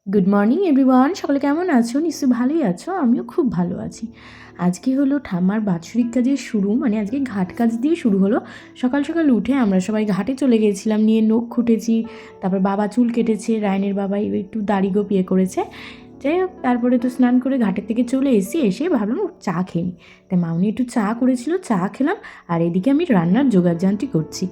Good morning everyone, সকলে কেমন আছো? নিশ্চয়ই ভালোই আছো। আমিও খুব ভালো আছি। আজকে হলো ঠাম্মার বাৎসরিক কাজের শুরু, মানে আজকে ঘাট কাজ দিয়ে শুরু হলো। সকাল সকাল উঠে আমরা সবাই ঘাটে চলে গিয়েছিলাম, নিয়ে নখ খুঁটেছি, তারপর বাবা চুল কেটেছে, রায়নের বাবা একটু দাড়ি গোপিয়ে করেছে। যাই হোক, তারপরে তো স্নান করে ঘাটের থেকে চলে এসে ভাবলাম চা খেয়ে নিই। তাই মামনি একটু চা করেছিল, চা খেলাম। আর এদিকে আমি রান্নার জোগাড়যন্ত্রী করছি।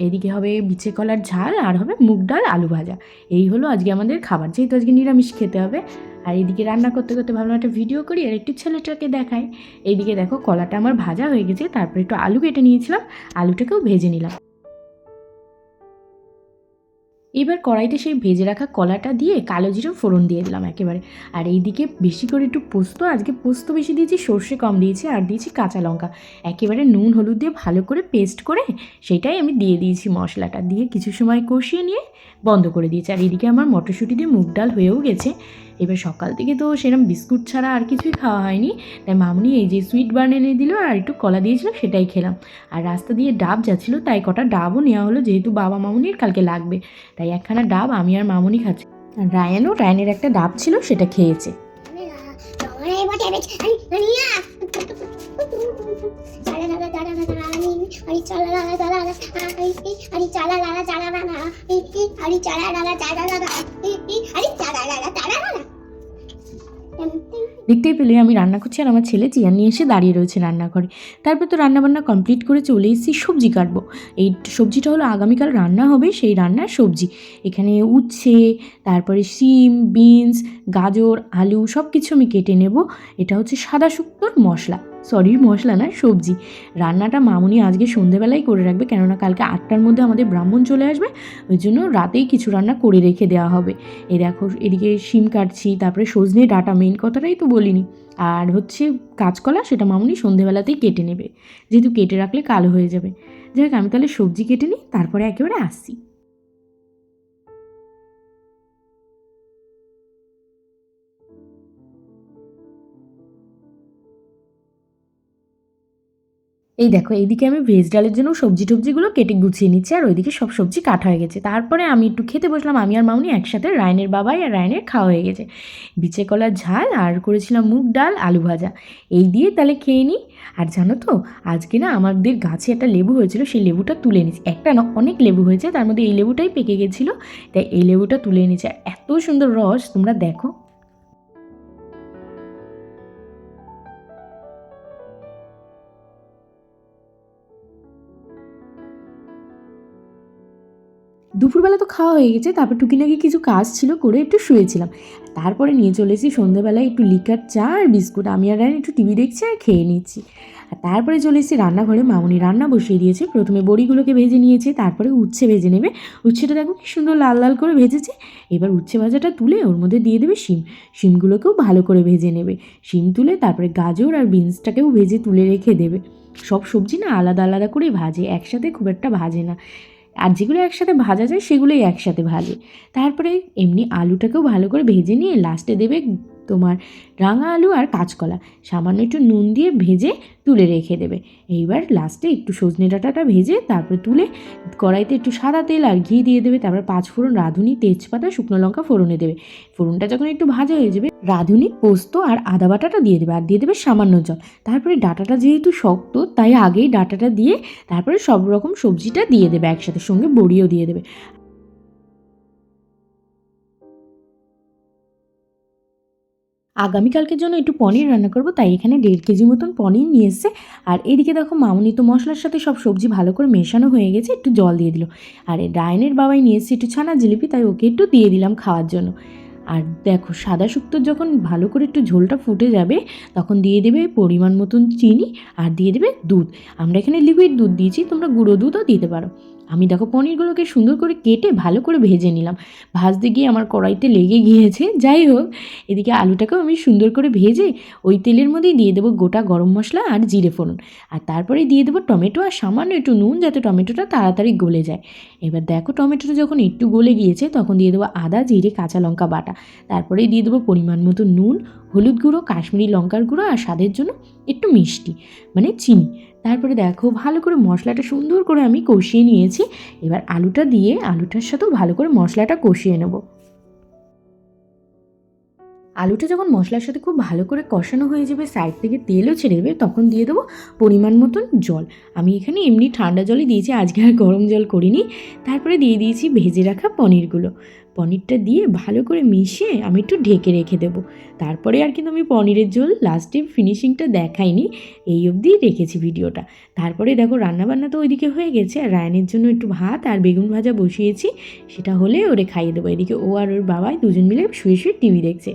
এদিকে হবে বিচে কলার ঝাল, আর হবে মুগ ডাল আলু ভাজা। এই হলো আজকে আমাদের খাবার, যেহেতু আজকে নিরামিষ খেতে হবে। আর এইদিকে রান্না করতে করতে ভাবলাম একটা ভিডিও করি আর একটু ছেলেটাকে দেখাই। এইদিকে দেখো কলাটা আমার ভাজা হয়ে গেছে, তারপরে একটু আলু কেটে নিয়েছিলাম, আলুটাকেও ভেজে নিলাম। এবার কড়াইতে সেই ভেজে রাখা কলাটা দিয়ে কালো জিরে ফোড়ন দিয়ে দিলাম একেবারে। আর এইদিকে বেশি করে একটু পোস্ত, আজকে পোস্ত বেশি দিয়েছি, সর্ষে কম দিয়েছি, আর দিয়েছি কাঁচা লঙ্কা। একেবারে নুন হলুদ দিয়ে ভালো করে পেস্ট করে সেটাই আমি দিয়ে দিয়েছি, মশলাটা দিয়ে কিছু সময় কষিয়ে নিয়ে বন্ধ করে দিয়েছি। আর এদিকে আমার মটরশুঁটি দিয়ে মুগ ডাল হয়েও গেছে। এবার সকাল থেকে তো সেরকম বিস্কুট ছাড়া আর কিছুই খাওয়া হয়নি, তাই মামনি এই যে সুইট বার্ন এনে দিল আর একটু কলা দিয়েছিল, সেটাই খেলাম। আর রাস্তা দিয়ে ডাব যাচ্ছিলো, তাই কটা ডাবও নেওয়া হলো, যেহেতু বাবা মামনির কালকে লাগবে। তাই একখানা ডাব আমি আর মামনি খাচ্ছি। আর রায়ানের একটা ডাব ছিল, সেটা খেয়েছে। দেখতেই পেলে আমি রান্না করছি, আর আমার ছেলে চেয়ার নিয়ে এসে দাঁড়িয়ে রয়েছে রান্নাঘরে। তারপর তো রান্নাবান্না কমপ্লিট করে চলে এসেছি, সবজি কাটবো। এই সবজিটা হলো আগামীকাল রান্না হবে, সেই রান্নার সবজি। এখানে উচ্ছে, তারপরে শিম, বিনস, গাজর, আলু সব কিছু আমি কেটে নেব। এটা হচ্ছে সাদা শুক্তোর মশলা, সরি মশলা না, সবজি। রান্নাটা মামুনি আজকে সন্ধেবেলায় করে রাখবে, কেননা কালকে 8টার মধ্যে আমাদের ব্রাহ্মণ চলে আসবে, ওই জন্য রাতেই কিছু রান্না করে রেখে দেওয়া হবে। এই দেখো এদিকে শিম কাটছি, তারপরে সজনে ডাঁটা, মেন কথাটাই তো বলিনি। আর হচ্ছে কাঁচকলা, সেটা মামুনি সন্ধেবেলাতেই কেটে নেবে, যেহেতু কেটে রাখলে কালো হয়ে যাবে। যাই হোক, আমি তাহলে সবজি কেটে নিই, তারপরে একেবারে আসছি। এই দেখো এইদিকে আমি ভেজ ডালের জন্য সবজি টবজিগুলো কেটে গুছিয়ে নিচ্ছি, আর ওইদিকে সব সবজি কাটা হয়ে গেছে। তারপরে আমি একটু খেতে বসলাম, আমি আর মামনি একসাথে। রায়নের বাবাই আর রায়নের খাওয়া হয়ে গেছে। বিচে কলার ঝাল আর করেছিলাম মুগ ডাল আলু ভাজা, এই দিয়ে তাহলে খেয়ে নিই। আর জানো তো, আজকে না আমাদের গাছে একটা লেবু হয়েছিল, সেই লেবুটা তুলে নিচ্ছি। একটা না, অনেক লেবু হয়েছে, তার মধ্যে এই লেবুটাই পেকে গেছিলো, তাই এই লেবুটা তুলে নিচ্ছে। আর এত সুন্দর রস, তোমরা দেখো। দুপুরবেলা তো খাওয়া হয়ে গেছে, তারপর টুকিনাকি কিছু কাজ ছিল, করে একটু শুয়েছিলাম। তারপরে নিয়ে চলে এসেছি সন্ধ্যেবেলায় একটু লিকার চা আর বিস্কুট। আমি আর রায়ন একটু টিভি দেখছি আর খেয়ে নিচ্ছি। আর তারপরে চলে এসেছি রান্নাঘরে, মামুনি রান্না বসিয়ে দিয়েছে। প্রথমে বড়িগুলোকে ভেজে নিয়েছে, তারপরে উচ্ছে ভেজে নেবে। উচ্ছেটা দেখো কি সুন্দর লাল লাল করে ভেজেছে। এবার উচ্ছে ভাজাটা তুলে ওর মধ্যে দিয়ে দেবে শিম। শিমগুলোকেও ভালো করে ভেজে নেবে। শিম তুলে তারপরে গাজর আর বিনসটাকেও ভেজে তুলে রেখে দেবে। সব সবজি না আলাদা আলাদা করেই ভাজে, একসাথে খুব একটা ভাজে না। আর যেগুলো একসাথে ভাজা যায় সেগুলোই একসাথে ভাজে। তারপরে এমনি আলুটাকেও ভালো করে ভেজে নিয়ে লাস্টে দেবে তোমার রাঙা আলু আর কাঁচকলা, সামান্য একটু নুন দিয়ে ভেজে তুলে রেখে দেবে। এইবার লাস্টে একটু সজনে ডাঁটাটা ভেজে তারপরে তুলে কড়াইতে একটু সাদা তেল আর ঘি দিয়ে দেবে। তারপর 5 ফোড়ন, রাঁধুনি, তেজপাতা, শুকনো লঙ্কা ফোড়নে দেবে। ফোড়নটা যখন একটু ভাজা হয়ে যাবে, রাঁধুনি, পোস্ত আর আদা বাটাটা দিয়ে দেবে, আর দিয়ে দেবে সামান্য জল। তারপরে ডাঁটাটা যেহেতু শক্ত, তাই আগেই ডাঁটাটা দিয়ে তারপরে সব রকম সবজিটা দিয়ে দেবে একসাথে, সঙ্গে বড়িও দিয়ে দেবে। আগামীকালকের জন্য একটু পনির রান্না করব, তাই এখানে 1.5 কেজি মতন পনির নিয়ে এসছে। আর এদিকে দেখো মামুনি তো মশলার সাথে সব সবজি ভালো করে মেশানো হয়ে গেছে, একটু জল দিয়ে দিল। আর রায়নের বাবাই নিয়ে এসছে একটু ছানা জিলিপি, তাই ওকে একটু দিয়ে দিলাম খাওয়ার জন্য। আর দেখো সাদা শুক্তোর যখন ভালো করে একটু ঝোলটা ফুটে যাবে, তখন দিয়ে দেবে পরিমাণ মতন চিনি, আর দিয়ে দেবে দুধ। আমরা এখানে লিকুইড দুধ দিয়েছি, তোমরা গুঁড়ো দুধও দিতে পারো। আমি দেখো পনিরগুলোকে সুন্দর করে কেটে ভালো করে ভেজে নিলাম। ভাজতে গিয়ে আমার কড়াইতে লেগে গিয়েছে। যাই হোক, এদিকে আলুটাকেও আমি সুন্দর করে ভেজে ওই তেলের মধ্যেই দিয়ে দেবো গোটা গরম মশলা আর জিরে ফোড়ন। আর তারপরে দিয়ে দেবো টমেটো আর সামান্য একটু নুন, যাতে টমেটোটা তাড়াতাড়ি গলে যায়। এবার দেখো টমেটোটা যখন একটু গলে গিয়েছে, তখন দিয়ে দেবো আদা, জিরে, কাঁচা লঙ্কা বাটা। তারপরে দিয়ে দেবো পরিমাণ মতো নুন, হলুদ গুঁড়ো, কাশ্মীরি লঙ্কার গুঁড়ো, আর স্বাদের জন্য একটু মিষ্টি মানে চিনি। তারপরে দেখো ভালো করে মশলাটা সুন্দর করে আমি কষিয়ে নিয়েছি। এবার আলুটা দিয়ে আলুটার সাথেও ভালো করে মশলাটা কষিয়ে নেব। আলুটা যখন মশলার সাথে খুব ভালো করে কষানো হয়ে যাবে, সাইড থেকে তেলও ছেড়ে দেবে, তখন দিয়ে দেবো পরিমাণ মতন জল। আমি এখানে এমনি ঠান্ডা জলই দিয়েছি, আজকে আর গরম জল করিনি। তারপরে দিয়ে দিয়েছি ভেজে রাখা পনিরগুলো। পনিরটা দিয়ে ভালো করে মিশিয়ে আমি একটু ঢেকে রেখে দেবো। তারপরে আর কিন্তু আমি পনিরের ঝোল লাস্টে ফিনিশিংটা দেখাইনি, এই অবধি রেখেছি ভিডিওটা। তারপরে দেখো রান্নাবান্না তো ওইদিকে হয়ে গেছে, আর রায়নের জন্য একটু ভাত আর বেগুন ভাজা বসিয়েছি, সেটা হলে ওরে খাইয়ে দেবো। এদিকে ও আর ওর বাবাই দুজন মিলে শুয়ে শুয়ে টিভি দেখছে।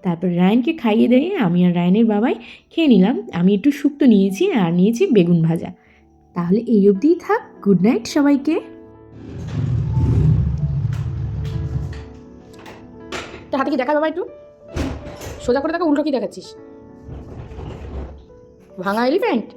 তারপর রায়নকে খাইয়ে দিয়ে আমি আর রায়নের বাবাই খেয়ে নিলাম। আমি একটু শুক্তো নিয়েছি আর নিয়েছি বেগুন ভাজা। তাহলে এই অবধিই থাক, গুড নাইট সবাইকে। তা হাতে কি দেখা বাবা, একটু সোজা করে দেখা, উল্টো কি দেখাচ্ছিস? ভাঙা এলিফ্যান্ট।